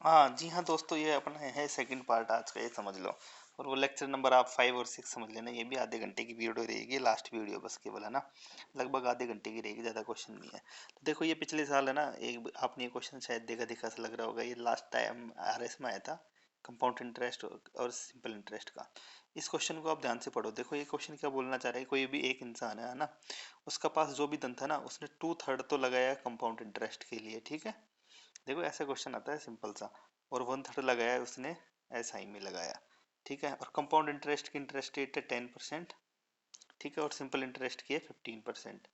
हाँ जी हाँ दोस्तों, ये अपना है सेकंड पार्ट आज का, ये समझ लो। और वो लेक्चर नंबर आप 5 और 6 समझ लेना। ये भी आधे घंटे की वीडियो रहेगी, लास्ट वीडियो बस केवल, है ना। लगभग आधे घंटे की रहेगी, ज़्यादा क्वेश्चन नहीं है। तो देखो ये पिछले साल है ना, एक आपने ये क्वेश्चन शायद देखा दिखा सा लग रहा होगा। ये लास्ट टाइम आरएस में आया था, कंपाउंड इंटरेस्ट और सिंपल इंटरेस्ट का। इस क्वेश्चन को आप ध्यान से पढ़ो। देखो ये क्वेश्चन क्या बोलना चाह रहा है, कोई भी एक इंसान है ना, उसका पास जो भी धन था ना, उसने 2/3 तो लगाया कंपाउंड इंटरेस्ट के लिए, ठीक है। देखो ऐसा क्वेश्चन आता है सिंपल सा। और 1/3 लगाया है उसने एसआई में लगाया, ठीक है। और कंपाउंड इंटरेस्ट की इंटरेस्ट रेट है 10%, ठीक है। और सिंपल इंटरेस्ट की है 15%।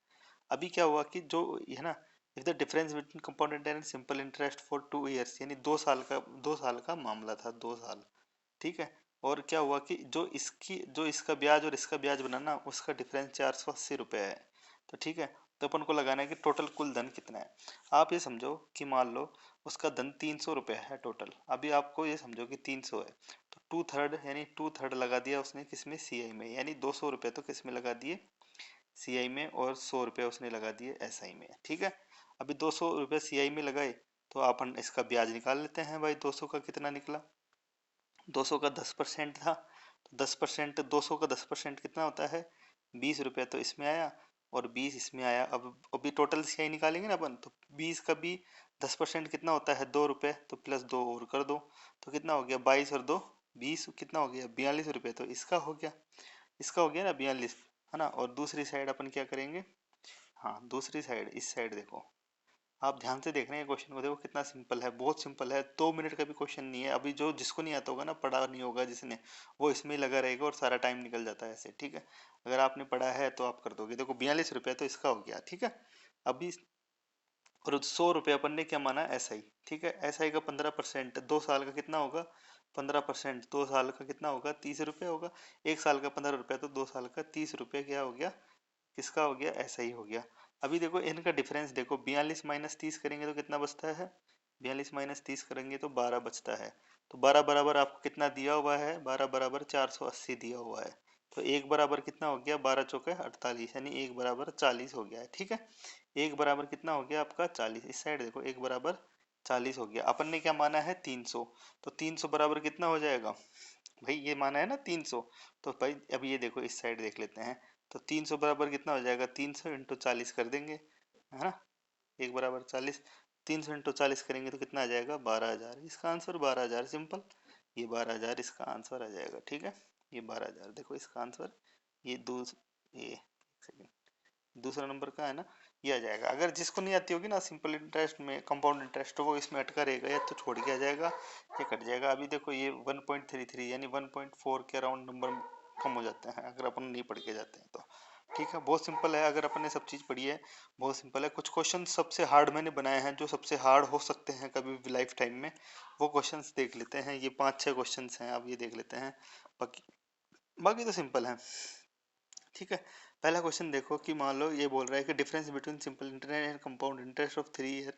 अभी क्या हुआ कि जो है ना, if the difference between compound interest and simple interest for 2 years, यानी 2 साल का मामला था, 2 साल, ठीक है। और क्या हुआ कि जो इसका ब्याज और इसका ब्याज बना ना, उसका डिफरेंस 480 रुपये है। तो ठीक है, तो अपन को लगाना है कि टोटल कुल धन कितना है। आप ये समझो कि मान लो उसका धन 300 रुपये है टोटल। अभी आपको ये समझो कि 300 है, तो 2/3 यानी 2/3 लगा दिया उसने किसमें, सीआई में, यानी 200 रुपये तो किसमें लगा दिए, सीआई में। और 100 रुपये उसने लगा दिए एसआई में, ठीक है। अभी 200 रुपये सीआई में लगाए, तो अपन इसका ब्याज निकाल लेते हैं भाई। 200 का कितना निकला, 200 का 10% था, तो 10%, 200 का 10% कितना होता है, 20 रुपये। तो इसमें आया और 20 इसमें आया। अब अभी टोटल सीआई निकालेंगे ना अपन, तो 20 का भी 10% कितना होता है, 2 रुपये। तो +2 और कर दो, तो कितना हो गया, 22 और 2 20, कितना हो गया, 42 रुपये। तो इसका हो गया, इसका हो गया ना 42, है ना। और दूसरी साइड अपन क्या करेंगे, हाँ दूसरी साइड, इस साइड देखो। आप ध्यान से देख रहे हैं क्वेश्चन को, देखो कितना सिंपल है, बहुत सिंपल है। 2 मिनट का भी क्वेश्चन नहीं है। अभी जो जिसको नहीं आता होगा ना, पढ़ा नहीं होगा जिसने, वो इसमें ही लगा रहेगा और सारा टाइम निकल जाता है ऐसे, ठीक है। अगर आपने पढ़ा है तो आप कर दोगे। देखो 42 रुपये तो इसका हो गया, ठीक है। अभी और 100 रुपये अपन ने क्या माना, एसआई, ठीक है। एसआई का 15%, 2 साल का कितना होगा, 15%। 2 साल का कितना होगा, 30 रुपये होगा। 1 साल का 15 रुपये, तो 2 साल का 30 रुपये क्या हो गया, किसका हो गया, ऐसा ही हो गया। अभी देखो इनका डिफरेंस देखो, 42 - 30 करेंगे तो कितना बचता है, 42 - 30 करेंगे तो 12 बचता है। तो 12 बराबर आपको कितना दिया हुआ है, 12 बराबर 480 दिया हुआ है। तो एक बराबर कितना हो गया, 12 चौके 48, यानी एक बराबर 40 हो गया है, ठीक है। एक बराबर कितना हो गया आपका 40। इस साइड देखो, एक बराबर 40 हो गया। अपन ने क्या माना है, 300। तो 300 बराबर कितना हो जाएगा भाई, ये माना है ना 300। तो भाई अब ये देखो, इस साइड देख लेते हैं। तो 300 बराबर कितना हो जाएगा, 300 × 40 कर देंगे, है ना। एक बराबर 40, 300 × 40 करेंगे तो कितना आ जाएगा, 12,000। इसका आंसर 12,000, सिंपल। ये 12,000 इसका आंसर आ जाएगा, ठीक है। ये 12,000 देखो इसका आंसर। ये ये एक सेकेंड, दूसरा नंबर का है ना, ये आ जाएगा। अगर जिसको नहीं आती होगी ना सिंपल इंटरेस्ट में कंपाउंड इंटरेस्ट, वो इसमें अटका रहेगा, या तो छोड़ के आ जाएगा या कट जाएगा। अभी देखो ये 1.33 यानी 1.4 के अराउंड नंबर कम हो जाते हैं अगर अपन नहीं पढ़ के जाते हैं तो, ठीक है। बहुत सिंपल है, अगर अपन ने सब चीज़ पढ़ी है, बहुत सिंपल है। कुछ क्वेश्चन सबसे हार्ड मैंने बनाए हैं, जो सबसे हार्ड हो सकते हैं कभी भी लाइफ टाइम में, वो क्वेश्चंस देख लेते हैं। ये 5-6 क्वेश्चंस हैं, आप ये देख लेते हैं। बाकी बाकी तो सिंपल है, ठीक है। पहला क्वेश्चन देखो कि मान लो ये बोल रहा है कि difference between simple interest and compound interest of 3 year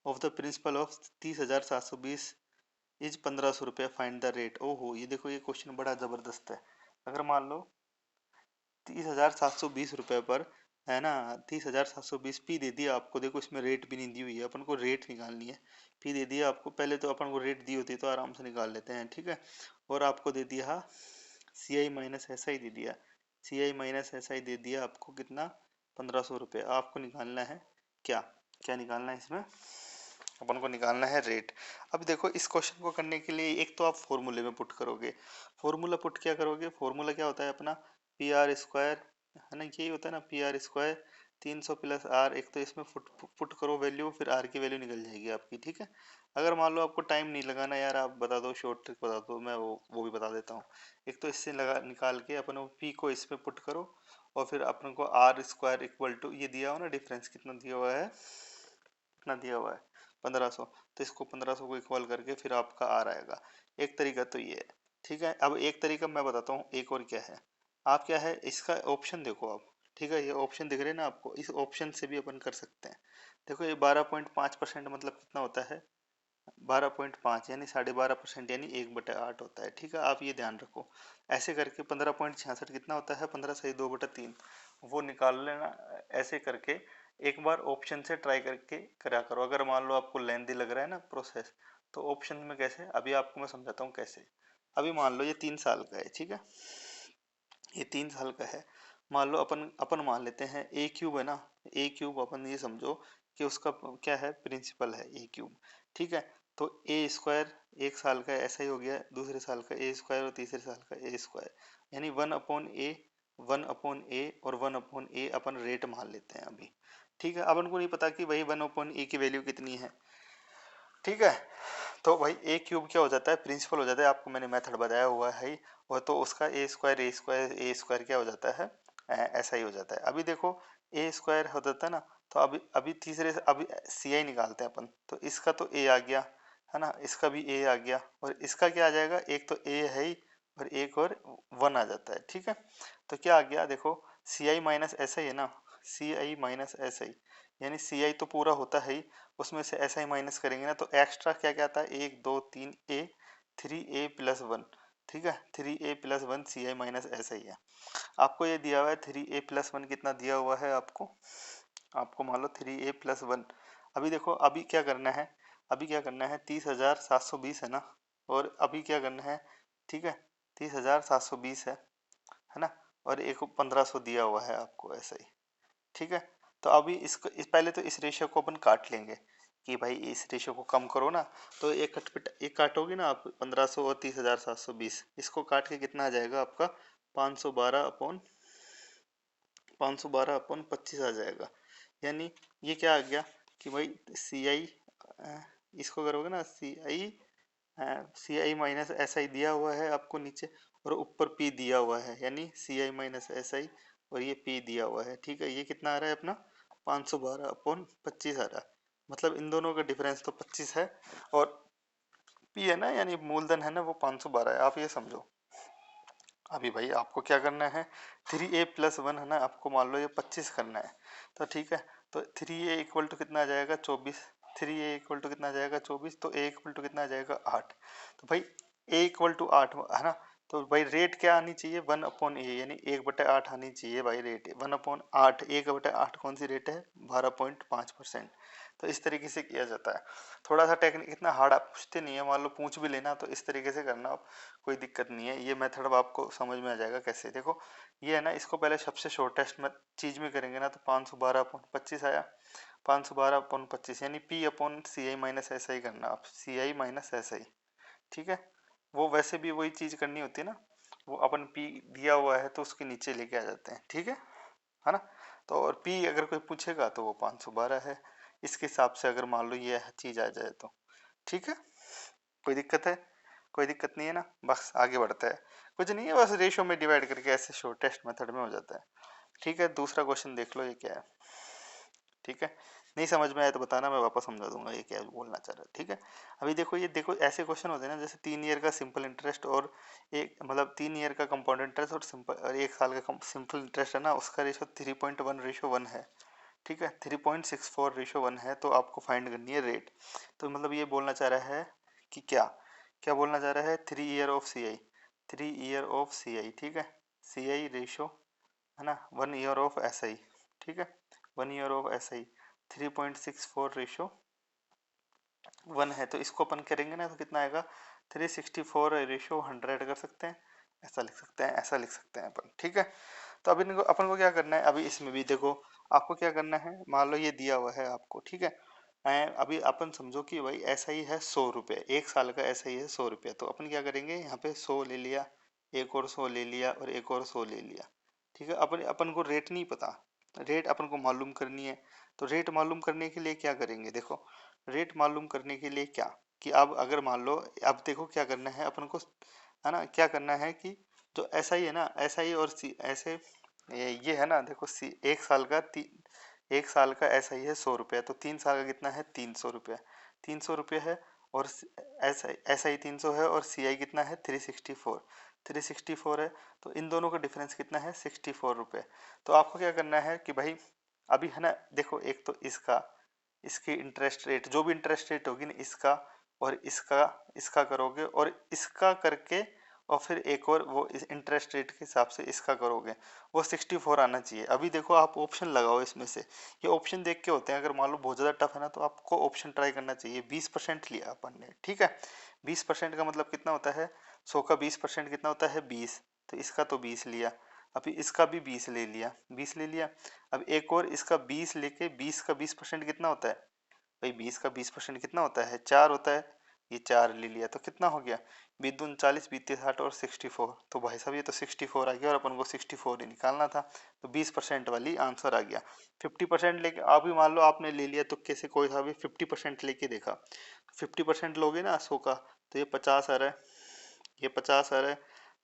of the principle of 30,720 is 1,500 रुपये, फाइंड द रेट। ओहो, ये देखो ये क्वेश्चन बड़ा जबरदस्त है। अगर मान लो 30,720 रुपये पर, है ना, 30,720 पी दे दिया आपको। देखो इसमें रेट भी नहीं दी हुई है, अपन को रेट निकालनी है। पी दे दिया आपको, पहले तो अपन को रेट दी होती तो आराम से निकाल लेते हैं, ठीक है। और आपको दे दिया सी आई माइनस ऐसा ही दे दिया, सी आई माइनस ऐसा ही दे दिया आपको कितना, 1,500 रुपये। आपको निकालना है क्या, क्या निकालना है इसमें, अपन को निकालना है रेट। अब देखो इस क्वेश्चन को करने के लिए एक तो आप फॉर्मूले में पुट करोगे। फॉर्मूला पुट क्या करोगे, फॉर्मूला क्या होता है अपना, पी आर स्क्वायर, है ना, यही होता है ना, पी आर स्क्वायर 300 + आर। एक तो इसमें पुट करो वैल्यू, फिर आर की वैल्यू निकल जाएगी आपकी, ठीक है। अगर मान लो आपको टाइम नहीं लगाना यार, आप बता दो, शॉर्ट ट्रिक बता दो, मैं वो भी बता देता हूँ। एक तो इससे लगा निकाल के अपन पी को इसमें पुट करो, और फिर अपन को आर स्क्वायर इक्वल टू, ये दिया हो ना डिफरेंस कितना दिया हुआ है, कितना दिया हुआ है 1,500। तो इसको 1,500 को इक्वल करके फिर आपका आर आएगा। एक तरीका तो ये है, ठीक है। अब एक तरीका मैं बताता हूँ, एक और क्या है। आप क्या है, इसका ऑप्शन देखो आप, ठीक है। ये ऑप्शन दिख रहे हैं ना आपको, इस ऑप्शन से भी अपन कर सकते हैं। देखो ये 12.5% मतलब कितना होता है, 12.5 यानी 12.5%, यानी 1/8 होता है, ठीक है। आप ये ध्यान रखो। ऐसे करके 15.66 कितना होता है, 15 सही 2/3, वो निकाल लेना ऐसे करके। एक बार ऑप्शन से ट्राई करके करा करो। अगर मान लो आपको लेंथी लग रहा है ना प्रोसेस, तो ऑप्शन में कैसे, अभी आपको मैं समझाता हूँ कैसे। अभी मान लो ये 3 साल का है, ठीक है, ये 3 साल का है। मान लो अपन अपन मान लेते हैं ए क्यूब है ना, ए क्यूब अपन ये समझो कि उसका क्या है, प्रिंसिपल है ए क्यूब, ठीक है। तो ए स्क्वायर 1 साल का ऐसा ही हो गया, दूसरे साल का ए स्क्वायर और तीसरे साल का ए स्क्वायर, यानी 1/a, 1/a और 1/a अपन रेट मान लेते हैं अभी, ठीक है। अपन को नहीं पता कि भाई 1/a की वैल्यू कितनी है, ठीक है। तो भाई ए क्यूब क्या हो जाता है, प्रिंसिपल हो जाता है, आपको मैंने मेथड बताया हुआ है ही, वो तो उसका ए स्क्वायर क्या हो जाता है, ऐसा ही हो जाता है। अभी देखो ए स्क्वायर हो जाता है ना, तो अभी अभी तीसरे से अभी सी आई निकालते हैं अपन, तो इसका तो ए आ गया है ना, इसका भी ए आ गया, और इसका क्या आ जाएगा, एक तो ए है ही और एक और 1 आ जाता है, ठीक है। तो क्या आ गया देखो, सी आई माइनस ऐसा ही है ना, सी आई माइनस ऐसा ही, यानी सी आई तो पूरा होता है ही, उसमें से ऐसा ही माइनस करेंगे ना, तो एक्स्ट्रा क्या क्या आता है, 1 2 3 ए, 3a+1, ठीक है, 3a+1 सी आई माइनस ऐसा ही है। आपको ये दिया हुआ है 3a+1 कितना दिया हुआ है आपको, आपको मान लो 3a+1। अभी देखो अभी क्या करना है, अभी क्या करना है, 30,720 है ना, और अभी क्या करना है, ठीक है, 30,720 है ना, और एक 1500 दिया हुआ है आपको ऐसा ही, ठीक है। तो अभी इसको पहले तो इस रेशियो को अपन काट लेंगे कि भाई इस रेशियो को कम करो ना, तो एक काटोगे ना आप 1500 और 30,720, इसको काट के कितना आ जाएगा आपका 512/25 आ जाएगा। यानी ये क्या आ गया कि भाई सी आई, इसको करोगे ना सी आई माइनस एस आई दिया हुआ है आपको नीचे, और ऊपर पी दिया हुआ है, यानी सी आई माइनस एस आई और ये पी दिया हुआ है, ठीक है। ये कितना आ रहा है अपना 512/25 आ रहा है, मतलब इन दोनों का डिफरेंस तो 25 है, और पी है ना, यानी मूलधन है ना, वो 512 है, आप ये समझो। अभी भाई आपको क्या करना है, 3a+1 है ना, आपको मान लो ये 25 करना है, तो ठीक है। तो 3a इक्वल टू कितना आ जाएगा 24, 3a इक्वल टू कितना आ जाएगा 24, तो a इक्वल टू कितना आ जाएगा 8। तो भाई a इक्वल टू 8 है ना, तो भाई रेट क्या आनी चाहिए 1/a, यानी 1/8 आनी चाहिए भाई रेट, 1/8, 1/8 कौन सी रेट है 12.5%। तो इस तरीके से किया जाता है। थोड़ा सा टेक्निक, इतना हार्ड आप पूछते नहीं है, मान लो पूछ भी लेना तो इस तरीके से करना आप, कोई दिक्कत नहीं है। ये मेथड अब आपको समझ में आ जाएगा कैसे। देखो ये है ना, इसको पहले सबसे शॉर्टेस्ट में चीज में करेंगे ना, तो 512/25 आया, 512/25, यानी पी अपॉन सी आई माइनस ऐसा ही करना आप, सी आई माइनस ऐसा ही, ठीक है। वो वैसे भी वही चीज करनी होती है ना, वो अपन पी दिया हुआ है तो उसके नीचे लेके आ जाते हैं, ठीक है ना। तो और पी अगर कोई पूछेगा तो वो 512 है, इसके हिसाब से अगर मान लो ये चीज आ जाए तो, ठीक है। कोई दिक्कत है, कोई दिक्कत नहीं है ना, बस आगे बढ़ता है, कुछ नहीं है, बस रेशो में डिवाइड करके ऐसे शॉर्टेस्ट मेथड में हो जाता है, ठीक है। दूसरा क्वेश्चन देख लो, ये क्या है, ठीक है। नहीं समझ में आया तो बताना, मैं वापस समझा दूंगा ये क्या बोलना चाह रहा है, ठीक है। अभी देखो ये देखो ऐसे क्वेश्चन होते हैं ना, जैसे 3 ईयर का सिंपल इंटरेस्ट और एक मतलब 3 ईयर का कंपाउंड इंटरेस्ट और सिंपल, और 1 साल का सिंपल इंटरेस्ट है ना, उसका रेशो 3.1:1 है, ठीक है, 3.64:1 है, तो आपको फाइंड करनी है रेट। तो मतलब ये बोलना चाह रहा है कि क्या क्या बोलना चाह रहा है, 3 year of C I, 3 year of C I, ठीक है, सी आई रेशो है ना, 1 ईयर ऑफ एस आई, ठीक है, 1 ईयर ऑफ एस आई 3.64:1 है, तो इसको अपन करेंगे ना तो कितना आएगा 364:100 कर सकते हैं, ऐसा लिख सकते हैं, ऐसा लिख सकते हैं अपन, ठीक है। तो अभी अपन को क्या करना है, अभी इसमें भी देखो आपको क्या करना है, मान लो ये दिया हुआ है आपको, ठीक है। अभी अपन समझो कि भाई ऐसा ही है 100 रुपये, 1 साल का ऐसा ही है 100 रुपये, तो अपन क्या करेंगे, यहाँ पे 100 ले लिया, एक और 100 ले लिया और एक और 100 ले लिया, ठीक है। अपन अपन को रेट नहीं पता, रेट अपन को मालूम करनी है, तो रेट मालूम करने के लिए क्या करेंगे, देखो रेट मालूम करने के लिए क्या, कि अब अगर मान लो, अब देखो क्या करना है अपन को, है ना, क्या करना है कि जो ऐसा ही है ना, ऐसा ही और सी ऐसे, ये है ना, देखो सी 1 साल का ऐसा ही है 100 रुपया, तो 3 साल का कितना है 300 रुपया, 300 रुपया है, और ऐसा ऐसा ही 300 है, और सी आई कितना है 364 है, तो इन दोनों का डिफरेंस कितना है 64 रुपये। तो आपको क्या करना है कि भाई अभी है ना, देखो एक तो इसका, इसकी इंटरेस्ट रेट, जो भी इंटरेस्ट रेट होगी ना, इसका और इसका, इसका करोगे और इसका करके, और फिर एक और वो इस इंटरेस्ट रेट के हिसाब से इसका करोगे, वो 64 आना चाहिए। अभी देखो आप ऑप्शन लगाओ इसमें से, ये ऑप्शन देख के होते हैं, अगर मान लो बहुत ज़्यादा टफ है ना तो आपको ऑप्शन ट्राई करना चाहिए। 20% लिया अपन ने, ठीक है, 20% का मतलब कितना होता है, 100 का 20% कितना होता है 20, तो इसका तो 20 लिया, अभी इसका भी 20 ले लिया, 20 ले लिया। अब एक और इसका 20 लेके 20 का 20% कितना होता है भाई, 20 का 20% कितना होता है 4 होता है, ये 4 ले लिया तो कितना हो गया, 20 39 32 60 और 64, तो भाई साहब ये तो 64 आ गया और अपन को 64 ही निकालना था, तो 20% वाली आंसर आ गया। 50% लेके आप भी मान लो आपने ले लिया तो कैसे, कोई सा भी 50% लेके देखा, 50% लोगे ना 100 का तो ये 50 आ रहा है, ये 50 आ रहा है,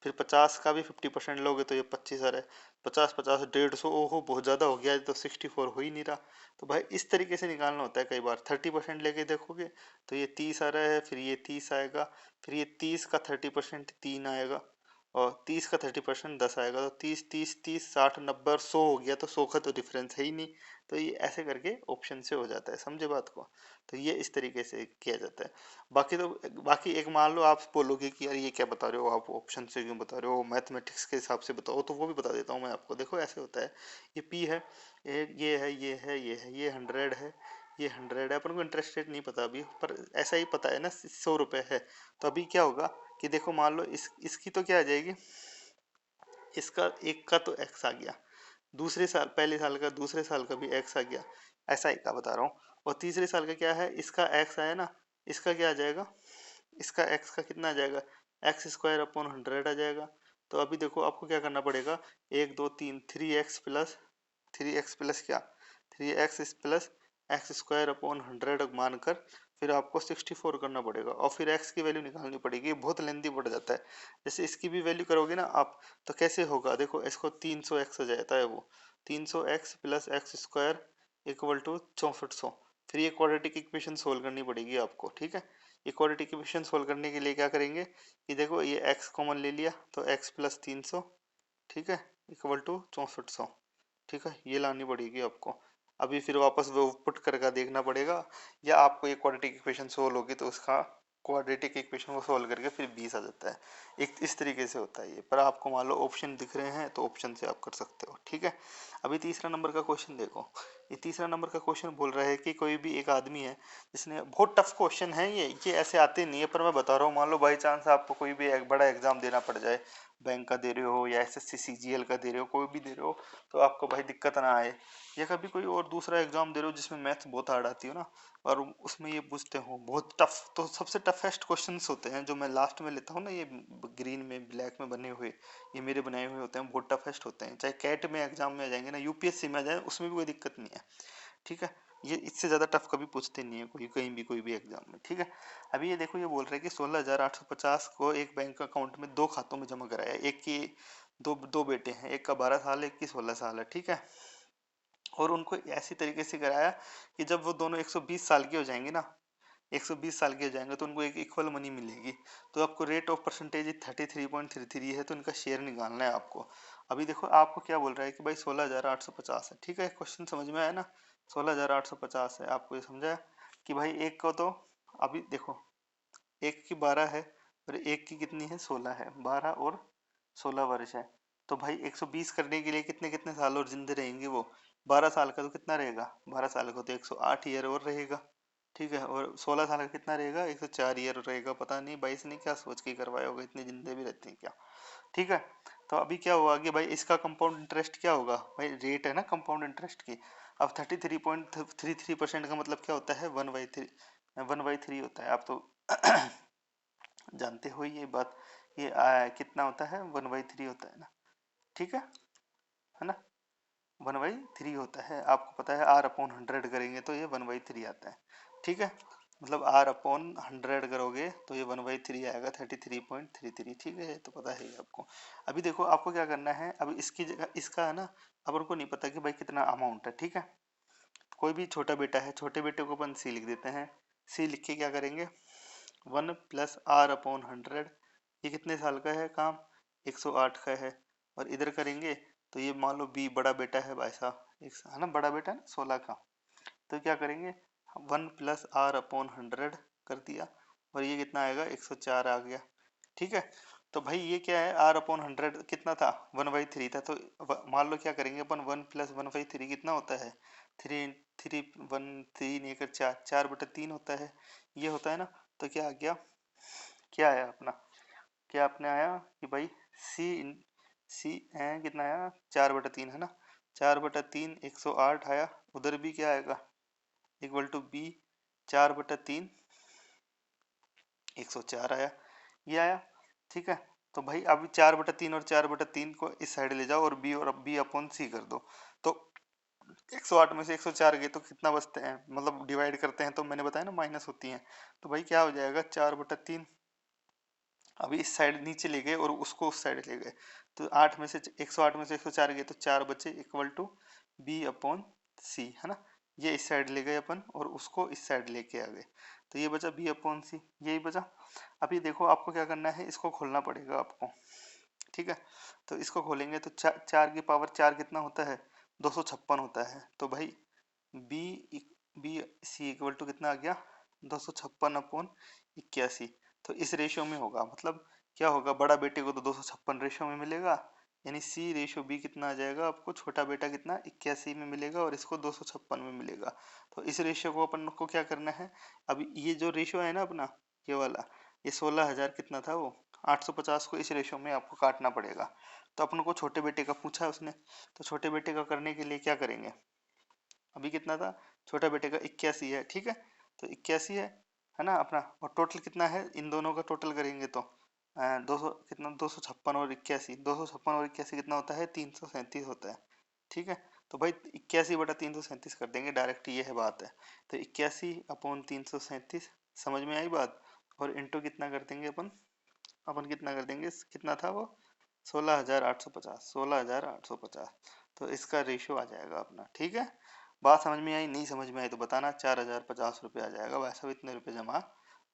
फिर 50 का भी 50% लोगे तो ये 25 आ रहा है, 50 50 150, ओहो बहुत ज़्यादा हो गया, ये तो 64 हो ही नहीं रहा। तो भाई इस तरीके से निकालना होता है। कई बार 30% लेके देखोगे तो ये 30 आ रहा है, फिर ये 30 आएगा, फिर ये 30 का 30% 3 आएगा, और 30 का 30% 10 आएगा, तो 30 30 30 60 90 और 100 हो गया, तो 100 का तो डिफरेंस है ही नहीं। तो ये ऐसे करके ऑप्शन से हो जाता है, समझे बात को। तो ये इस तरीके से किया जाता है। बाकी तो बाकी एक मान लो आप बोलोगे कि यार ये क्या बता रहे हो आप, ऑप्शन से क्यों बता रहे हो, मैथमेटिक्स के हिसाब से बताओ, तो वो भी बता देता हूँ मैं आपको। देखो ऐसे होता है, ये पी है, ये है, ये है, ये है, ये 100 है, ये 100 है, अपन को इंटरेस्ट रेट नहीं पता अभी, पर ऐसा ही पता है ना 100 रुपये है। तो अभी क्या होगा कि देखो मान लो इसकी तो क्या आ जाएगी, इसका एक का तो एक्स आ गया, दूसरे साल पहले साल का दूसरे साल का भी एक्स आ गया, ऐसा ही का बता रहा हूँ। और तीसरे साल का क्या है, इसका एक्स आया ना, इसका क्या आ जाएगा, इसका एक्स का कितना आ जाएगा, एक्स स्क्वायर अपॉन 100 आ जाएगा। तो अभी देखो आपको क्या करना पड़ेगा, 1 2 3 3x प्लस क्या, 3x plus x square upon 100 मानकर फिर आपको 64 करना पड़ेगा, और फिर x की वैल्यू निकालनी पड़ेगी, बहुत लेंदी पड़ जाता है। जैसे इसकी भी वैल्यू करोगे ना आप, तो कैसे होगा, देखो इसको 300x हो जाता है, वो 300x plus x square equal to 6400। फिर ये क्वाड्रेटिक इक्वेशन सोल्व करनी पड़ेगी आपको, ठीक है। ये क्वाड्रेटिक इक्वेशन सोल्व करने के लिए क्या करेंगे कि देखो ये x कॉमन ले लिया तो x प्लस 300, ठीक है, इक्वल टू 6400, ठीक है, ये लानी पड़ेगी आपको। अभी फिर वापस वो पुट करके देखना पड़ेगा, या आपको ये क्वाड्रेटिक इक्वेशन सोल्व होगी तो उसका क्वाड्रेटिक इक्वेशन को सोल्व करके फिर 20 आ जाता है। एक इस तरीके से होता है ये, पर आपको मान लो ऑप्शन दिख रहे हैं तो ऑप्शन से आप कर सकते हो, ठीक है। अभी तीसरा नंबर का क्वेश्चन देखो, ये तीसरा नंबर का क्वेश्चन बोल रहा है कि कोई भी एक आदमी है जिसने, बहुत टफ क्वेश्चन है ये ऐसे आते नहीं है, पर मैं बता रहा हूँ, मान लो बाई चांस आपको कोई भी एक बड़ा एग्जाम देना पड़ जाए, बैंक का दे रहे हो या एसएससी सीजीएल का दे रहे हो, कोई भी दे रहे हो, तो आपको भाई दिक्कत ना आए, या कभी कोई और दूसरा एग्जाम दे रहे हो जिसमें मैथ्स बहुत हार्ड आती हो ना, और उसमें ये पूछते हो बहुत टफ, तो सबसे टफेस्ट क्वेश्चंस होते हैं जो मैं लास्ट में लेता हूँ ना, ये ग्रीन में ब्लैक में बने हुए, ये मेरे बनाए हुए होते हैं, बहुत टफेस्ट होते हैं, चाहे कैट में एग्जाम में आ जाएंगे ना, यूपीएससी में आ जाए उसमें भी कोई दिक्कत नहीं है, ठीक है। ये इससे ज़्यादा टफ कभी पूछते नहीं है कोई, कहीं भी कोई भी एग्जाम में, ठीक है। अभी ये देखो, ये बोल रहे हैं कि 16,850 को एक बैंक अकाउंट में 2 खातों में जमा कराया, एक की दो दो बेटे हैं, एक का 12 साल है, एक की 16 साल है, ठीक है। और उनको ऐसी तरीके से कराया कि जब वो दोनों 120 साल के हो जाएंगे ना, 120 साल के हो जाएंगे तो उनको एक इक्वल मनी मिलेगी। तो आपको रेट ऑफ परसेंटेज 33.33 है, तो इनका शेयर निकालना है आपको। अभी देखो आपको क्या बोल रहा है कि भाई 16,850 है, ठीक है, क्वेश्चन समझ में आया ना, 16,850 है, आपको ये समझा है कि भाई एक को तो, अभी देखो एक की 12 है और एक की कितनी है 16 है, 12 और 16 वर्ष है, तो भाई 120 करने के लिए कितने कितने साल और जिंदे रहेंगे वो, 12 साल का तो कितना रहेगा, 12 साल का तो 108 ईयर और रहेगा, ठीक है, और 16 साल का कितना रहेगा, 104 ईयर रहेगा, पता नहीं 22 ने क्या सोच के करवाया होगा, इतने जिंदे भी रहते हैं क्या, ठीक है। तो अभी क्या हुआ कि भाई इसका कंपाउंड इंटरेस्ट क्या होगा, भाई रेट है ना कंपाउंड इंटरेस्ट की, अब 33.33% का मतलब क्या होता है, 1/3, 1/3 होता है, आप तो जानते हो ये बात, ये कितना होता है, 1/3 होता है ना, ठीक है ना, 1/3 होता है, आपको पता है आर अपॉन 100 करेंगे तो ये 1/3 आता है, ठीक है, मतलब आर अपॉन 100 करोगे तो ये 1/3 आएगा, 33.33, ठीक है, तो पता है आपको। अभी देखो आपको क्या करना है, अभी इसकी जगह इसका है ना, अब उनको नहीं पता कि भाई कितना अमाउंट है, ठीक है, कोई भी छोटा बेटा है, छोटे बेटे को अपन सी लिख देते हैं, सी लिख के क्या करेंगे, 1 प्लस आर अपॉन 100, ये कितने साल का है काम, 108 का है, और इधर करेंगे तो ये मान लो बी बड़ा बेटा है भाई साहब, एक है ना बड़ा बेटा है ना 16 का, तो क्या करेंगे 1 प्लस आर अपॉन 100 कर दिया, और ये कितना आएगा 104 आ गया, ठीक है। तो भाई ये क्या है, R अपॉन 100 कितना था, 1/3 था। तो मान लो क्या करेंगे अपन, 1 प्लस 1/3 कितना होता है, 3, 3 1 4, 4/3 होता है, ये होता है ना। तो क्या आ गया, क्या आया अपना, क्या अपने आया कि भाई सी, सी कितना आया, 4/3 है ना, 4/3 108 आया। उधर भी क्या आएगा, इक्वल टू बी 4/3 104 आया, ये आया। ठीक है, तो भाई अब 4/3 और 4/3 को इस साइड ले जाओ और बी अपॉन सी कर दो। तो 108 में से 104 गए तो कितना बचते हैं, मतलब डिवाइड करते हैं तो मैंने बताया ना माइनस होती हैं। तो भाई क्या हो जाएगा, 4/3 अभी इस साइड नीचे ले गए और उसको उस साइड ले गए। तो 8 में से 108 में से 104 गए तो 4 बचे, इक्वल टू बी अपॉन सी, है ना। ये इस साइड ले गए अपन और उसको इस साइड लेके आ गए, तो ये बचा बी अपॉन सी, यही बचा। अभी देखो आपको क्या करना है, इसको खोलना पड़ेगा आपको। ठीक है, तो इसको खोलेंगे तो 4 की पावर 4 कितना होता है, 256 होता है। तो भाई B B C equal to कितना आ गया, 256/81। तो इस रेशियो में होगा, मतलब क्या होगा, बड़ा बेटे को तो 256 रेशियो में मिलेगा, यानी सी रेशियो बी कितना आ जाएगा आपको, छोटा बेटा कितना 81 में मिलेगा और इसको 256 में मिलेगा। तो इस रेशियो को अपन को क्या करना है, अभी ये जो रेशियो है ना अपना, ये वाला, ये 16,000 कितना था वो, 850 को इस रेशियो में आपको काटना पड़ेगा। तो अपन को छोटे बेटे का पूछा है उसने, तो छोटे बेटे का करने के लिए क्या करेंगे, अभी कितना था, छोटा बेटे का 81 है। ठीक है, तो 81 है ना अपना, और टोटल कितना है, इन दोनों का टोटल करेंगे तो 200 कितना, 256 और 81, 256 और 81 कितना होता है, 337 होता है। ठीक है, तो भाई 81/337 कर देंगे डायरेक्ट, ये है बात है। तो 81/337 समझ में आई बात, और इंटू कितना कर देंगे अपन, अपन कितना कर देंगे, कितना था वो, 16,850, 16,850। तो इसका रेशियो आ जाएगा अपना। ठीक है, बात समझ में आई, नहीं समझ में आई तो बताना, 4,050 रुपये आ जाएगा, वैसा भी इतने रुपये जमा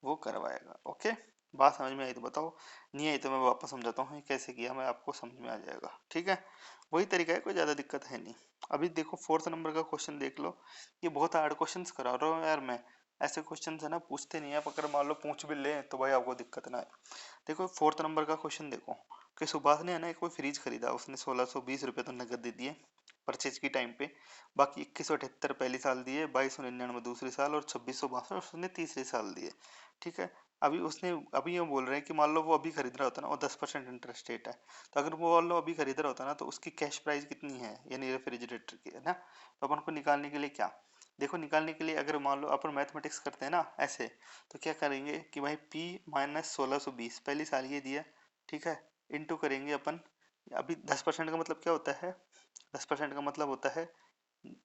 वो करवाएगा। ओके, बात समझ में आई तो बताओ, नहीं आई तो मैं वापस समझाता हूँ कैसे किया, मैं आपको समझ में आ जाएगा। ठीक है, वही तरीका है, कोई ज़्यादा दिक्कत है नहीं। अभी देखो 4th नंबर का क्वेश्चन देख लो, ये बहुत हार्ड क्वेश्चन करा रहा हूँ यार मैं, ऐसे क्वेश्चन है ना पूछते नहीं है, अगर मान लो पूछ भी ले तो भाई आपको दिक्कत ना आए। देखो 4th नंबर का क्वेश्चन देखो, कि सुभाष ने है ना कोई फ्रिज खरीदा, उसने 1620 रुपये तो नगद दे दिए परचेज की टाइम पे, बाकी 2178 पहली साल दिए, 2299 दूसरे साल और 2662 उसने तीसरे साल दिए। ठीक है, अभी ये बोल रहे हैं कि मान लो वो अभी खरीद रहा होता ना, और 10% इंटरेस्ट रेट है, तो अगर वो मान लो अभी खरीद रहा होता ना, तो उसकी कैश प्राइस कितनी है, यानी रेफ्रिजरेटर की, है ना। तो अपन को निकालने के लिए क्या, देखो निकालने के लिए अगर मान लो अपन मैथमेटिक्स करते हैं ना ऐसे, तो क्या करेंगे कि भाई P माइनस 1620 पहली साल ये दिया, ठीक है, इंटू करेंगे अपन, अभी 10% का मतलब क्या होता है, 10% का मतलब होता है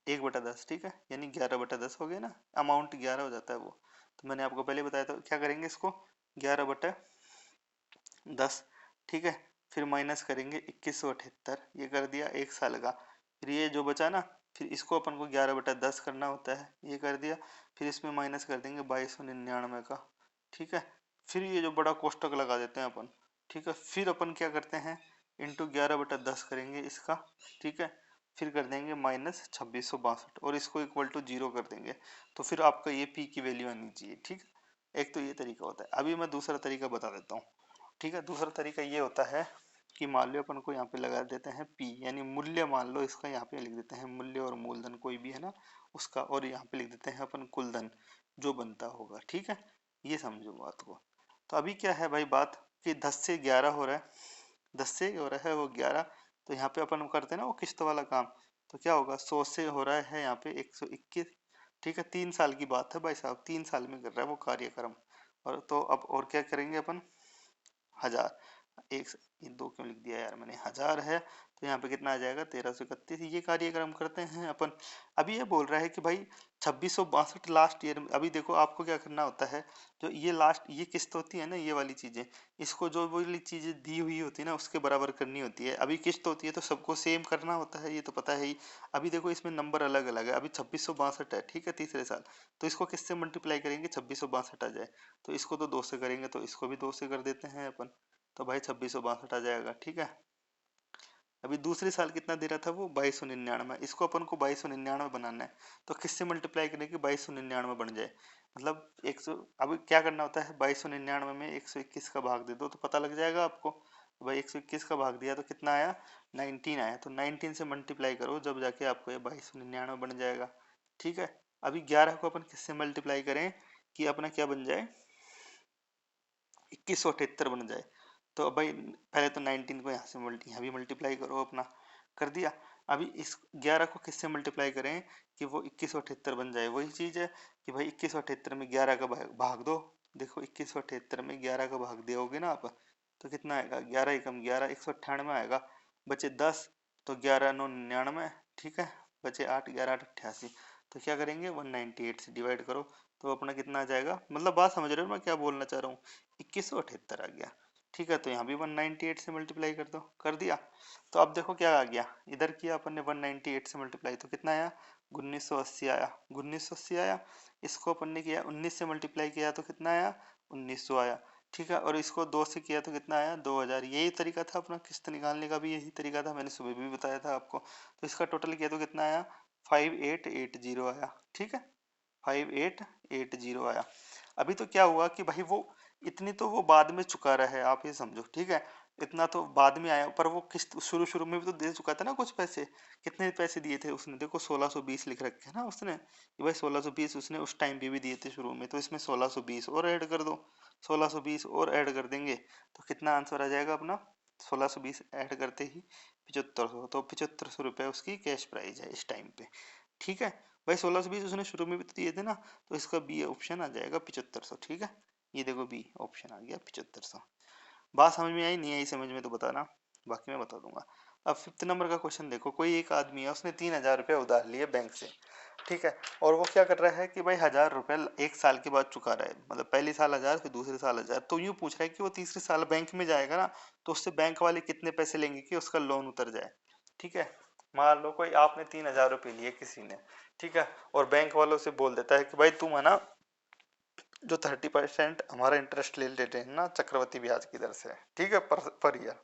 1/10। ठीक है, यानी 11/10 हो गया ना, अमाउंट 11 हो जाता है वो। तो मैंने आपको पहले बताया था, क्या करेंगे इसको 11/10। ठीक है, फिर माइनस करेंगे 2178, ये कर दिया एक साल का। फिर ये जो बचा ना, फिर इसको अपन को 11/10 करना होता है, ये कर दिया। फिर इसमें माइनस कर देंगे 2299 का। ठीक है, फिर ये जो बड़ा कोष्टक लगा देते हैं अपन। ठीक है, फिर अपन क्या करते हैं, इंटू 11/10 करेंगे इसका। ठीक है, फिर कर देंगे माइनस 2662 और इसको इक्वल टू 0 कर देंगे। तो फिर आपका ये पी की वैल्यू आनी चाहिए। ठीक, एक तो ये तरीका होता है। अभी मैं दूसरा तरीका बता देता हूँ। ठीक है, दूसरा तरीका ये होता है कि मान लो अपन को यहाँ पे लगा देते हैं पी, यानी मूल्य, मान लो इसका यहाँ पे लिख देते हैं मूल्य, और मूलधन कोई भी है ना उसका, और यहाँ पे लिख देते हैं अपन कुल धन जो बनता होगा। ठीक है, ये समझो बात को। तो अभी क्या है भाई बात, कि 10 से 11 हो रहा है, 10 से हो रहा है वो 11, तो यहाँ पे अपन करते हैं ना वो किस्त वाला काम, तो क्या होगा 100 से हो रहा है यहाँ पे 121। ठीक है, 3 साल की बात है भाई साहब, 3 साल में कर रहा है वो कार्यक्रम। और तो अब और क्या करेंगे अपन, 1000, एक, ये दो क्यों लिख दिया यार मैंने, 1000 है, तो यहाँ पे कितना आ जाएगा 1331, ये कार्यक्रम करते हैं अपन। अभी ये बोल रहा है कि भाई 2662 लास्ट ईयर में, अभी देखो आपको क्या करना होता है, जो ये लास्ट ये किस्त होती है ना, ये वाली चीजें, इसको जो वाली चीजें दी हुई होती है ना उसके बराबर करनी होती है। अभी किस्त होती है तो सबको सेम करना होता है, ये तो पता है ही। अभी देखो इसमें नंबर अलग अलग है, अभी 2662 है, ठीक है, तीसरे साल, तो इसको किससे मल्टीप्लाई करेंगे, 2662 आ जाए, तो इसको तो 2 से करेंगे, तो इसको भी 2 से कर देते हैं अपन, तो भाई 2662 आ जाएगा। ठीक है, अभी दूसरे साल कितना दे रहा था वो 2299, इसको अपन को 2299 बनाना है। तो किससे मल्टीप्लाई करें कि 2299 बन जाए, मतलब 100। अभी क्या करना होता है, 2299 में 121 का भाग दे दो तो पता लग जाएगा आपको। भाई 121 का भाग दिया तो कितना आया, 19 आया। तो 19 से मल्टीप्लाई करो जब जाके आपको ये 2299 बन जाएगा। ठीक है। अभी 11 को अपन किससे मल्टीप्लाई करें कि अपना क्या बन जाए, 2178 बन जाए। तो अब भाई पहले तो 19 को यहाँ भी मल्टीप्लाई करो अपना, कर दिया। अभी इस 11 को किससे मल्टीप्लाई करें कि वो 2178 बन जाए, वही चीज है कि भाई 2178 में 11 का भाग दो। देखो 2178 में 11 का भाग दोगे ना आप, तो कितना आएगा, 11 एकम 11, 198 आएगा। बचे 10, तो 11 9 99। ठीक है। बचे 8, 11 8 88। तो क्या करेंगे, 198 से डिवाइड करो तो अपना कितना आ जाएगा, मतलब बात समझ रहे हो मैं क्या बोलना चाह रहा हूँ, 2178 आ गया। ठीक है। तो यहाँ भी 198 से मल्टीप्लाई कर दो, कर दिया। तो अब देखो क्या आ गया, इधर किया अपन ने 198 से मल्टीप्लाई तो कितना आया, 1980 आया। 1980 आया। इसको अपन ने किया 19 से मल्टीप्लाई किया तो कितना आया, 1900 आया। ठीक है। और इसको 2 से किया तो कितना आया, 2000। यही तरीका था अपना किस्त निकालने का भी, यही तरीका था, मैंने सुबह भी बताया था आपको। तो इसका टोटल किया तो कितना आया, 5880 आया। ठीक है। 5880 आया। अभी तो क्या हुआ कि भाई वो इतनी तो वो बाद में चुका रहा है, आप ये समझो। ठीक है। इतना तो बाद में आया, पर वो किस्त शुरू शुरू में भी तो दे चुका था ना कुछ पैसे। कितने पैसे दिए थे उसने, देखो 1620 लिख रखे हैं ना उसने कि भाई 1620 उसने उस टाइम पे भी दिए थे शुरू में, तो इसमें 1620 और ऐड कर दो। 1620 और ऐड कर देंगे तो कितना आंसर आ जाएगा अपना, 1620 ऐड करते ही 7500। तो 7500 रुपये उसकी कैश प्राइस है इस टाइम पे। ठीक है। भाई 1620 उसने शुरू में भी तो दिए थे ना, तो इसका बी ऑप्शन आ जाएगा 7500। ठीक है। ये देखो बी ऑप्शन आ गया 7500। बात समझ में आई, नहीं आई समझ में तो बताना, बाकी मैं बता दूंगा। अब 5th नंबर का क्वेश्चन देखो, कोई एक आदमी है उसने 3000 रुपये उधार लिए बैंक से। ठीक है। और वो क्या कर रहा है कि भाई 1000 रुपये 1 साल के बाद चुका रहा है, मतलब पहली साल 1000 फिर दूसरे साल 1000। तो यूँ पूछ रहा है कि वो तीसरे साल बैंक में जाएगा ना, तो उससे बैंक वाले कितने पैसे लेंगे कि उसका लोन उतर जाए। ठीक है। मान लो कोई आपने 3000 रुपये लिए किसी ने, ठीक है, और बैंक वालों से बोल देता है कि भाई तुम है ना जो 30% हमारा इंटरेस्ट ले लेते हैं ना चक्रवृद्धि ब्याज की दर से, ठीक है, पर ईयर,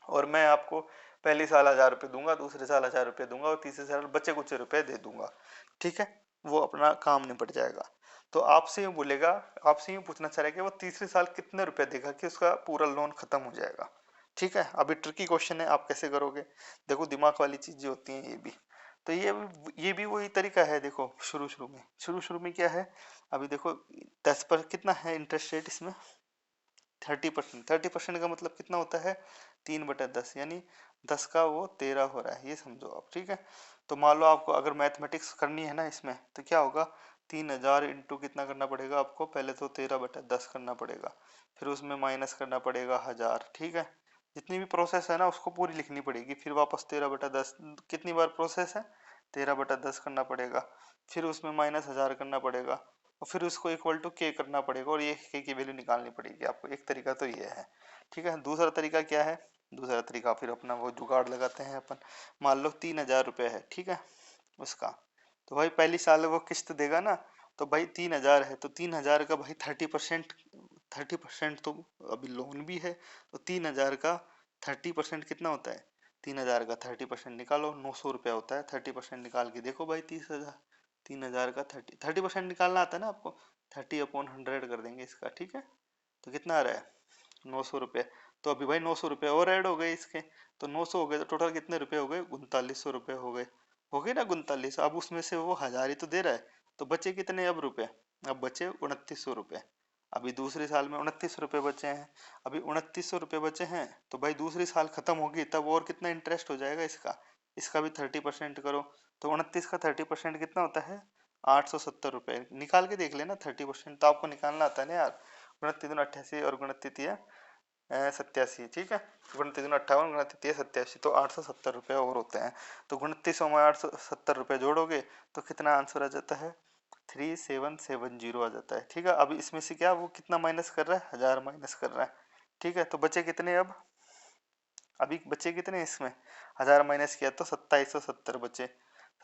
और मैं आपको पहले साल 1000 रुपये दूंगा, दूसरे साल 1000 रुपये दूंगा, और तीसरे साल बचे कुछ रुपए दे दूंगा। ठीक है। वो अपना काम निपट जाएगा। तो आपसे यूँ बोलेगा, आपसे यूँ पूछना चाह रहा है कि वो तीसरे साल कितने रुपए देगा कि उसका पूरा लोन खत्म हो जाएगा। ठीक है। अभी ट्रिकी क्वेश्चन है, आप कैसे करोगे, देखो दिमाग वाली चीजें होती हैं ये भी। तो ये भी वही तरीका है। देखो शुरू शुरू में क्या है, अभी देखो 10 पर कितना है इंटरेस्ट रेट इसमें, 30%। 30% का मतलब कितना होता है, 3/10, यानी 10 का वो 13 हो रहा है, ये समझो आप। ठीक है। तो मान लो आपको अगर मैथमेटिक्स करनी है ना इसमें, तो क्या होगा, 3000 इंटू कितना करना पड़ेगा आपको, पहले तो 13/10 करना पड़ेगा, फिर उसमें माइनस करना पड़ेगा 1000। ठीक है। जितनी भी प्रोसेस है ना उसको पूरी लिखनी पड़ेगी, फिर वापस 13/10 कितनी बार प्रोसेस है, 13/10 करना पड़ेगा, फिर उसमें -1000 करना पड़ेगा, और फिर उसको इक्वल टू के करना पड़ेगा, और ये के की वैल्यू निकालनी पड़ेगी आपको। एक तरीका तो ये है। ठीक है। दूसरा तरीका क्या है, दूसरा तरीका फिर अपना वो जुगाड़ लगाते हैं अपन। मान लो 3000 रुपये है, ठीक है, उसका, तो भाई पहली साल वो किस्त देगा ना, तो भाई 3000 है, तो 3000 का भाई 30%, 30% तो अभी लोन भी है, तो 3000 का 30% कितना होता है, 3000 का 30% निकालो, 900 रुपया होता है। 30% निकाल के देखो भाई, 30,000, 3000 का 30% निकालना आता है ना आपको, 30/100 कर देंगे इसका। ठीक है। तो कितना आ रहा है, 900 रुपये। तो अभी भाई 900 रुपये और ऐड हो गए इसके, तो 900 हो गए, तो टोटल कितने रुपए हो गए, 3900 रुपये हो गए ना, 3900। अब उसमें से वो 1000 ही तो दे रहा है, तो बचे कितने अब रुपए, अब बचे 2900 रुपये। अभी दूसरे साल में 2900 रुपये बचे हैं। अभी 2900 रुपये बचे हैं, तो भाई दूसरी साल खत्म होगी तब और कितना इंटरेस्ट हो जाएगा इसका, इसका भी 30% करो। तो 29 का 30% कितना होता है, 870 रुपये। निकाल के देख लेना, 30% तो आपको निकालना आता है ना यार। 29×88 और 29×87, ठीक है, 29×58 29×87, तो 870 रुपये और होते हैं। तो 2900 में 870 रुपये जोड़ोगे तो कितना आंसर आ जाता है, 3770 आ जाता है। ठीक है। अब इसमें से क्या वो कितना माइनस कर रहा है, 1000 माइनस कर रहा है। ठीक है। तो बचे कितने अब, अभी बचे कितने इसमें, 1000 माइनस किया तो 2770 बचे,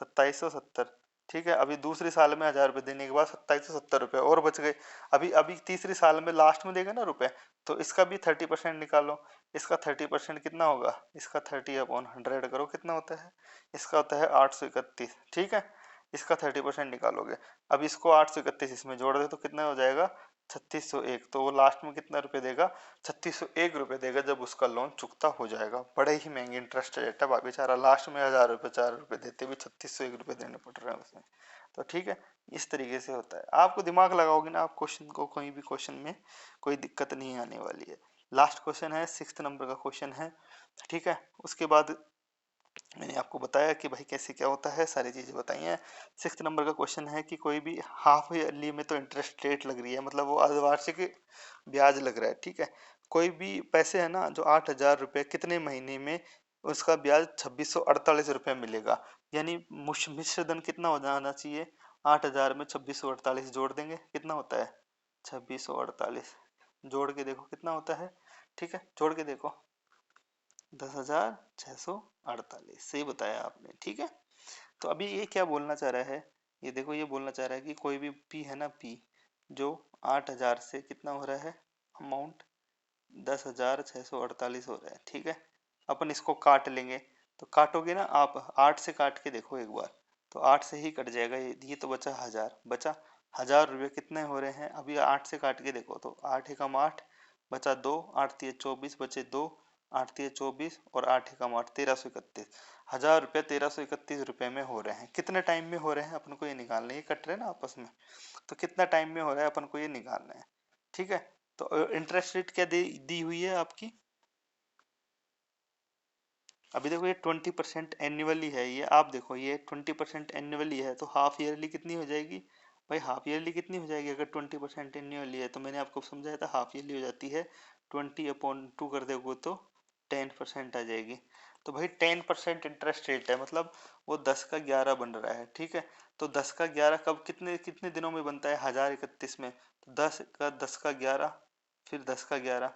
2770। ठीक है। अभी दूसरे साल में 1000 रुपये देने के बाद 2770 रुपये और बच गए। अभी अभी तीसरे साल में लास्ट में देगा ना रुपए, तो इसका भी 30% निकालो। इसका 30% कितना होगा, इसका 30/100 करो, कितना होता है, इसका होता है 831। ठीक है, इसका 30% निकालोगे। अब इसको 831 इसमें जोड़ दे तो कितना हो जाएगा, 3601। तो वो लास्ट में कितना रुपए देगा, 3601 रुपये देगा जब उसका लोन चुकता हो जाएगा। बड़े ही महंगे इंटरेस्ट रेट है, बेचारा लास्ट में 1000 रुपये 4 रुपये देते भी 3601 रुपये देने पड़ रहे हैं उसमें। तो ठीक है, इस तरीके से होता है। आपको दिमाग लगाओगे ना आप क्वेश्चन को, कोई भी क्वेश्चन में कोई दिक्कत नहीं आने वाली है। लास्ट क्वेश्चन है, 6th नंबर का क्वेश्चन है। ठीक है, उसके बाद मैंने आपको बताया कि भाई कैसे क्या होता है, सारी चीजें बताई हैं। 6th नंबर का क्वेश्चन है कि कोई भी हाफ ईयरली में तो इंटरेस्ट रेट लग रही है, मतलब वो अर्धवार्षिक ब्याज लग रहा है। ठीक है, कोई भी पैसे है ना जो 8000 रुपये कितने महीने में, उसका ब्याज 2648 रुपये मिलेगा। यानी मिश्र धन कितना हो जाना चाहिए, 8000 में 2648 जोड़ देंगे, कितना होता है 2648। जोड़ के देखो कितना होता है, ठीक है, जोड़ के देखो 10,648। सही बताया आपने। ठीक है, तो अभी ये क्या बोलना चाह रहा है, ये देखो ये बोलना चाह रहा है कि कोई भी पी है ना, पी जो 8000 से कितना हो रहा है अमाउंट, 10,648 हो रहा है। ठीक है, अपन इसको काट लेंगे, तो काटोगे ना आप, 8 से काट के देखो एक बार, तो 8 से ही कट जाएगा ये तो बचा 1000, बचा 1000 रुपये कितने हो रहे हैं, अभी 8 से काट के देखो तो 8 एकम 8 बचा 2, 8 तिये 24 बचे 2, 8 तिये 24 और 8 एकम 8 1331। 1000 रुपये 1331 रुपये में हो रहे हैं। कितने टाइम में हो रहे हैं अपन को ये निकालना है, ये कट रहे हैं ना आपस में, तो कितना टाइम में हो रहा है अपन को ये निकालना है। ठीक है, तो इंटरेस्ट रेट क्या दी हुई है आपकी, अभी देखो ये 20% एनुअली है, ये आप देखो ये 20% एनुअली है, तो हाफ ईयरली कितनी हो जाएगी भाई, हाफ ईयरली कितनी हो जाएगी अगर 20% एनुअली है, तो मैंने आपको समझाया था हाफ ईयरली हो जाती है 20/2 कर दोगे तो 10% आ जाएगी। तो भाई 10% इंटरेस्ट रेट है, मतलब वो 10 का 11 बन रहा है। ठीक है, तो 10 का 11 कब कितने कितने दिनों में बनता है, 1031 में, तो 10 का 11 फिर 10 का 11,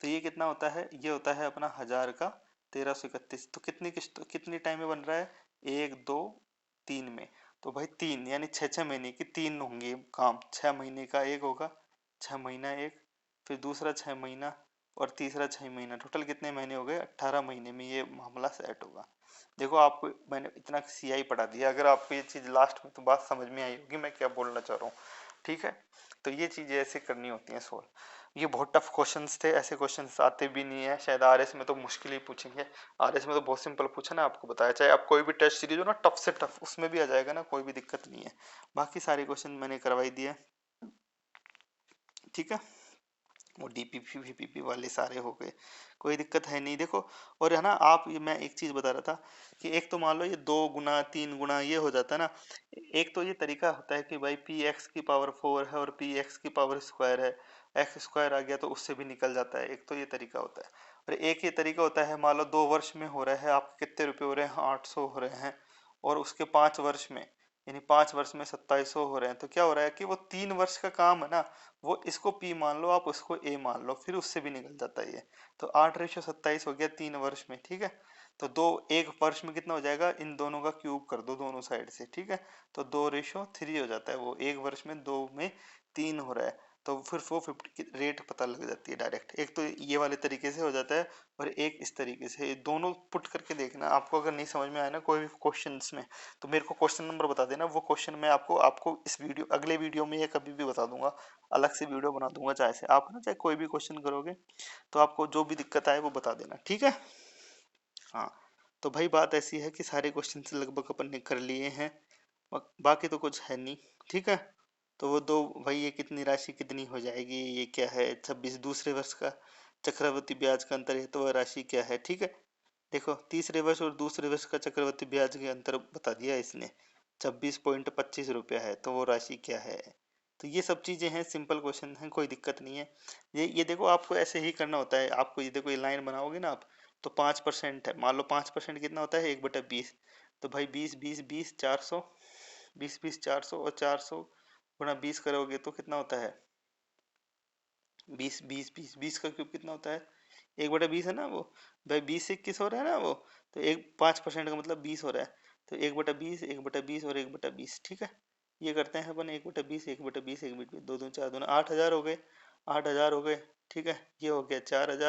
तो ये कितना होता है, ये होता है अपना 1000 का 1331। तो कितनी किस्त कितनी टाइम में बन रहा है, 1 2 3 में, तो भाई 3 यानी 6 6 महीने की 3 होंगे काम, 6 महीने का एक होगा, 6 महीना एक, फिर दूसरा 6 महीना और तीसरा 6 महीना, टोटल कितने महीने हो गए, 18 महीने में ये मामला सेट होगा। देखो आपको मैंने इतना सीआई पढ़ा दिया, अगर आपको ये चीज लास्ट में तो बात समझ में आई होगी मैं क्या बोलना चाह रहा हूँ। ठीक है, तो ये चीजें ऐसे करनी होती हैं सोल्व। ये बहुत टफ क्वेश्चंस थे, ऐसे क्वेश्चंस आते भी नहीं है शायद, आरएस में तो मुश्किल ही पूछेंगे। आरएस में तो बहुत सिंपल पूछा ना, आपको बताया, चाहे आप कोई भी टेस्ट सीरीज हो ना टफ से टफ, उसमें भी आ जाएगा ना, कोई भी दिक्कत नहीं है। बाकी सारे क्वेश्चन मैंने करवाई दिए। ठीक है, वो डीपीपी वीपीपी वाले सारे हो गए, कोई दिक्कत है नहीं। देखो, और है ना आप, ये मैं एक चीज बता रहा था कि एक तो मान लो ये 2 गुना 3 गुना ये हो जाता है ना, एक तो ये तरीका होता है कि भाई पी एक्स की पावर 4 है और पी एक्स की पावर स्क्वायर है, एक्स स्क्वायर आ गया तो उससे भी निकल जाता है, एक तो ये तरीका होता है। और एक ये तरीका होता है, मान लो 2 वर्ष में हो रहा है, आपके कितने रुपए हो रहे हैं, 800 हो रहे हैं, और उसके 5 वर्ष में, यानी 5 वर्ष में 2700 हो रहे हैं, तो क्या हो रहा है कि वो 3 वर्ष का काम है ना, वो इसको P मान लो, आप उसको A मान लो, फिर उससे भी निकल जाता है ये। तो 8/27 हो गया 3 वर्ष में। ठीक है, तो 1 वर्ष में कितना हो जाएगा, इन दोनों का क्यूब कर दो दोनों साइड से। ठीक है, तो 2/3 हो जाता है, वो 1 वर्ष में 2 में 3 हो रहा है, तो फिर 450 की रेट पता लग जाती है डायरेक्ट। एक तो ये वाले तरीके से हो जाता है, और एक इस तरीके से, दोनों पुट करके देखना। आपको अगर नहीं समझ में आया ना कोई भी क्वेश्चन में, तो मेरे को क्वेश्चन नंबर बता देना, वो क्वेश्चन मैं आपको आपको इस वीडियो अगले वीडियो में या कभी भी बता दूंगा, अलग से वीडियो बना दूंगा। चाहे से आप ना, चाहे कोई भी क्वेश्चन करोगे तो आपको जो भी दिक्कत आए वो बता देना। ठीक है, हाँ, तो भाई बात ऐसी है कि सारे क्वेश्चन लगभग अपन ने कर लिए हैं, बाकी तो कुछ है नहीं। ठीक है, तो वो दो, भाई ये कितनी राशि कितनी हो जाएगी, ये क्या है, 26 दूसरे वर्ष का चक्रवृद्धि ब्याज का अंतर है, तो वह राशि क्या है। ठीक है, देखो तीसरे वर्ष और दूसरे वर्ष का चक्रवृद्धि ब्याज के अंतर बता दिया इसने, 26.25 रुपया है, तो वो राशि क्या है। तो ये सब चीजें हैं, सिंपल क्वेश्चन है, कोई दिक्कत नहीं है। ये देखो आपको ऐसे ही करना होता है, आपको ये देखो ये लाइन बनाओगे ना आप, तो 5% है, मान लो 5% कितना होता है, 1/20, तो भाई 20 20 20 400, 20 20 400, और 400 गुणा 20 करोगे तो कितना होता है, 20 20 20 20 का क्यूब कितना होता है, 1/20 है ना वो, भाई 20 से 21 हो रहा है ना वो, तो एक 5% का मतलब 20 हो रहा है, तो 1/20, 1/20 और 1/20, ठीक है। ये करते हैं अपन 1/20, 1/20, 1/20, 2 2 4 2 8,000 हो गए, 8,000 हो गए, ठीक है। ये हो गया 4,000।